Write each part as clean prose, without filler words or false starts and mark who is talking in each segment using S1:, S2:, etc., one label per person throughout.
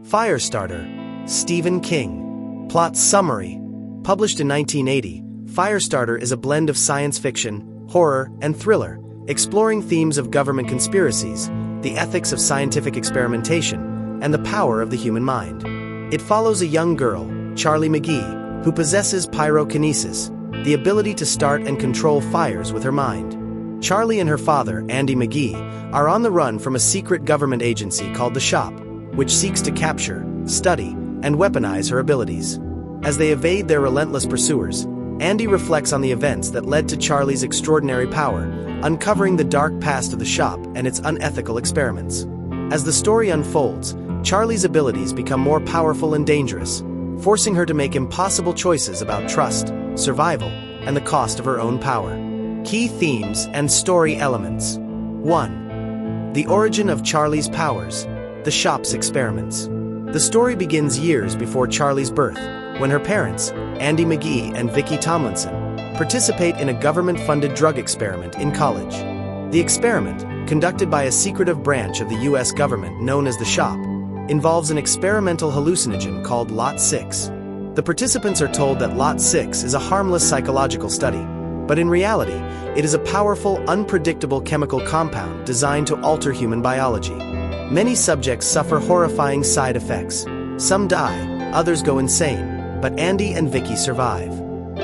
S1: Firestarter, Stephen King. Plot summary. Published in 1980, Firestarter is a blend of science fiction, horror, and thriller, exploring themes of government conspiracies, the ethics of scientific experimentation, and the power of the human mind. It follows a young girl, Charlie McGee, who possesses pyrokinesis, the ability to start and control fires with her mind. Charlie and her father, Andy McGee, are on the run from a secret government agency called the Shop, which seeks to capture, study, and weaponize her abilities. As they evade their relentless pursuers, Andy reflects on the events that led to Charlie's extraordinary power, uncovering the dark past of the Shop and its unethical experiments. As the story unfolds, Charlie's abilities become more powerful and dangerous, forcing her to make impossible choices about trust, survival, and the cost of her own power. Key themes and story elements. 1. The origin of Charlie's powers, the Shop's experiments. The story begins years before Charlie's birth, when her parents, Andy McGee and Vicki Tomlinson, participate in a government-funded drug experiment in college. The experiment, conducted by a secretive branch of the U.S. government known as the Shop, involves an experimental hallucinogen called Lot 6. The participants are told that Lot 6 is a harmless psychological study, but in reality, it is a powerful, unpredictable chemical compound designed to alter human biology. Many subjects suffer horrifying side effects. Some die, others go insane, but Andy and Vicki survive.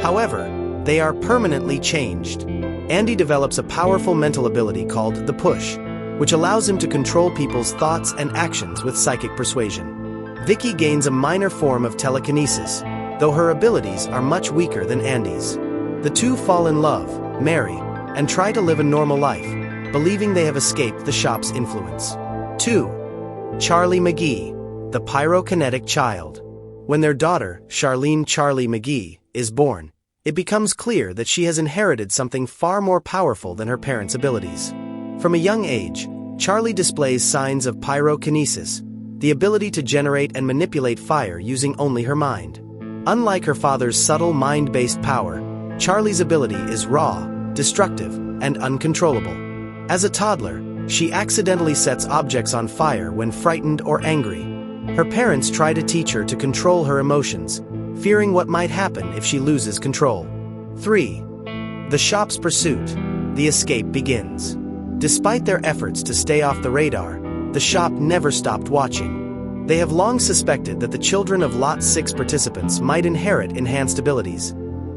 S1: However, they are permanently changed. Andy develops a powerful mental ability called the Push, which allows him to control people's thoughts and actions with psychic persuasion. Vicki gains a minor form of telekinesis, though her abilities are much weaker than Andy's. The two fall in love, marry, and try to live a normal life, believing they have escaped the Shop's influence. 2. Charlie McGee, the pyrokinetic child. When their daughter, Charlie McGee, is born, it becomes clear that she has inherited something far more powerful than her parents' abilities. From a young age, Charlie displays signs of pyrokinesis, the ability to generate and manipulate fire using only her mind. Unlike her father's subtle mind-based power, Charlie's ability is raw, destructive, and uncontrollable. As a toddler, she accidentally sets objects on fire when frightened or angry. Her parents try to teach her to control her emotions, fearing what might happen if she loses control. 3. The Shop's pursuit. The escape begins. Despite their efforts to stay off the radar, the Shop never stopped watching. They have long suspected that the children of Lot 6 participants might inherit enhanced abilities,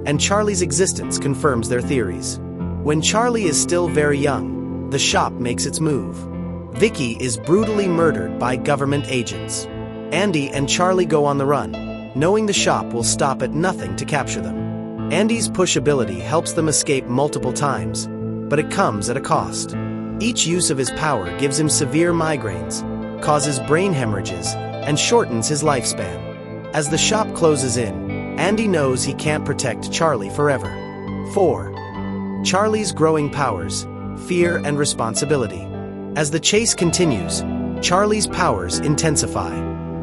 S1: and Charlie's existence confirms their theories. When Charlie is still very young, the Shop makes its move. Vicki is brutally murdered by government agents. Andy and Charlie go on the run, knowing the Shop will stop at nothing to capture them. Andy's push ability helps them escape multiple times, but it comes at a cost. Each use of his power gives him severe migraines, causes brain hemorrhages, and shortens his lifespan. As the Shop closes in, Andy knows he can't protect Charlie forever. 4. Charlie's growing powers, fear and responsibility. As the chase continues, Charlie's powers intensify.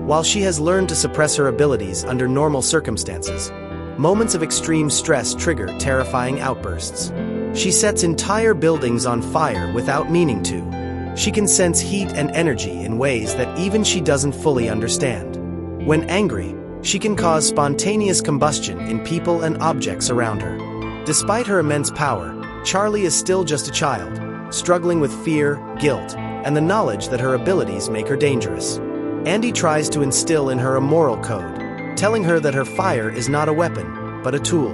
S1: While she has learned to suppress her abilities under normal circumstances, moments of extreme stress trigger terrifying outbursts. She sets entire buildings on fire without meaning to. She can sense heat and energy in ways that even she doesn't fully understand. When angry, she can cause spontaneous combustion in people and objects around her. Despite her immense power, Charlie is still just a child, struggling with fear, guilt, and the knowledge that her abilities make her dangerous. Andy tries to instill in her a moral code, telling her that her fire is not a weapon, but a tool.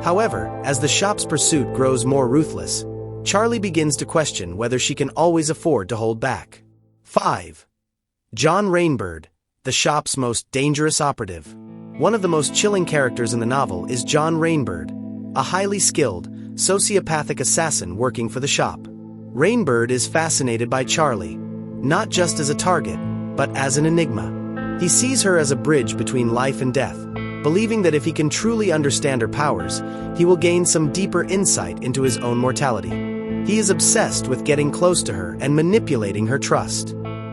S1: However, as the Shop's pursuit grows more ruthless, Charlie begins to question whether she can always afford to hold back. 5. John Rainbird, the Shop's most dangerous operative. One of the most chilling characters in the novel is John Rainbird, a highly skilled, sociopathic assassin working for the Shop. Rainbird is fascinated by Charlie, not just as a target, but as an enigma. He sees her as a bridge between life and death, believing that if he can truly understand her powers, he will gain some deeper insight into his own mortality. He is obsessed with getting close to her and manipulating her trust.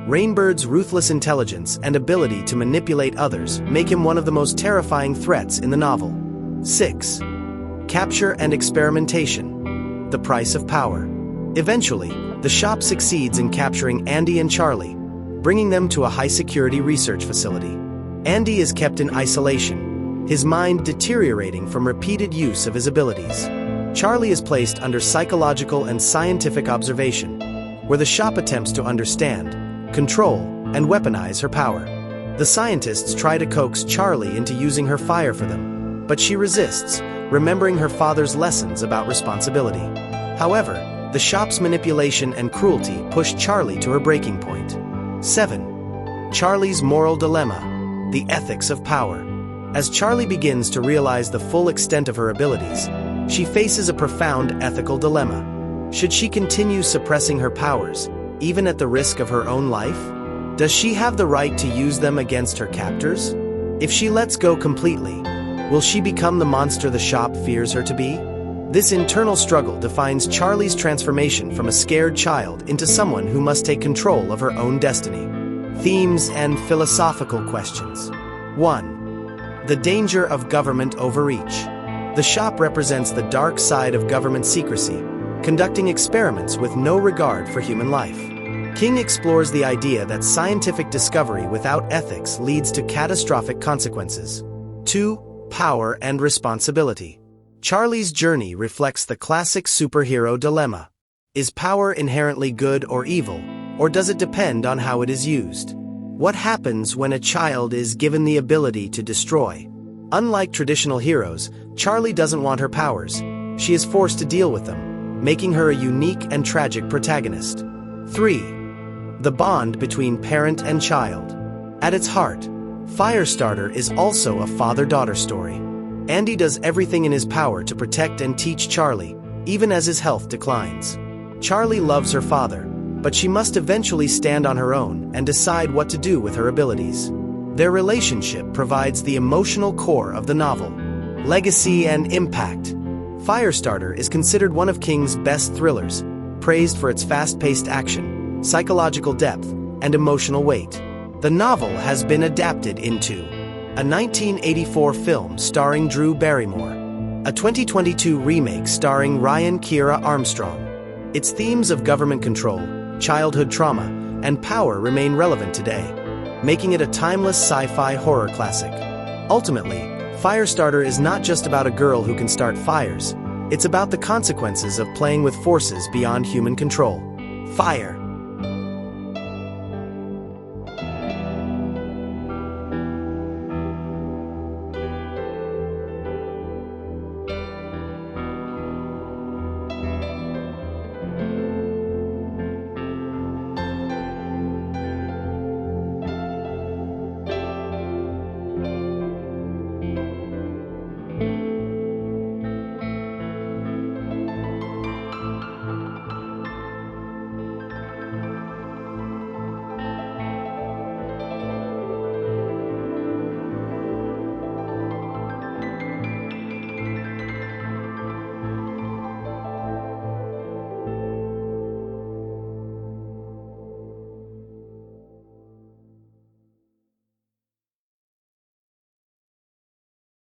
S1: Rainbird's ruthless intelligence and ability to manipulate others make him one of the most terrifying threats in the novel. 6. Capture and experimentation. The price of power. Eventually, the Shop succeeds in capturing Andy and Charlie, bringing them to a high-security research facility. Andy is kept in isolation, his mind deteriorating from repeated use of his abilities. Charlie is placed under psychological and scientific observation, where the shop attempts to understand, control, and weaponize her power. The scientists try to coax Charlie into using her fire for them, but she resists, remembering her father's lessons about responsibility. However, the shop's manipulation and cruelty push Charlie to her breaking point. 7. Charlie's moral dilemma: the ethics of power. As Charlie begins to realize the full extent of her abilities, she faces a profound ethical dilemma. Should she continue suppressing her powers, even at the risk of her own life? Does she have the right to use them against her captors? If she lets go completely, will she become the monster the shop fears her to be? This internal struggle defines Charlie's transformation from a scared child into someone who must take control of her own destiny. Themes and philosophical questions. 1. The danger of government overreach. The shop represents the dark side of government secrecy, conducting experiments with no regard for human life. King explores the idea that scientific discovery without ethics leads to catastrophic consequences. 2. Power and responsibility. Charlie's journey reflects the classic superhero dilemma. Is power inherently good or evil, or does it depend on how it is used? What happens when a child is given the ability to destroy? Unlike traditional heroes, Charlie doesn't want her powers. She is forced to deal with them, making her a unique and tragic protagonist. 3. The bond between parent and child. At its heart, Firestarter is also a father-daughter story. Andy does everything in his power to protect and teach Charlie, even as his health declines. Charlie loves her father, but she must eventually stand on her own and decide what to do with her abilities. Their relationship provides the emotional core of the novel. Legacy and impact. Firestarter is considered one of King's best thrillers, praised for its fast-paced action, psychological depth, and emotional weight. The novel has been adapted into a 1984 film starring Drew Barrymore, a 2022 remake starring Ryan Kiera Armstrong. Its themes of government control, childhood trauma, and power remain relevant today, making it a timeless sci-fi horror classic. Ultimately, Firestarter is not just about a girl who can start fires, it's about the consequences of playing with forces beyond human control. Fire.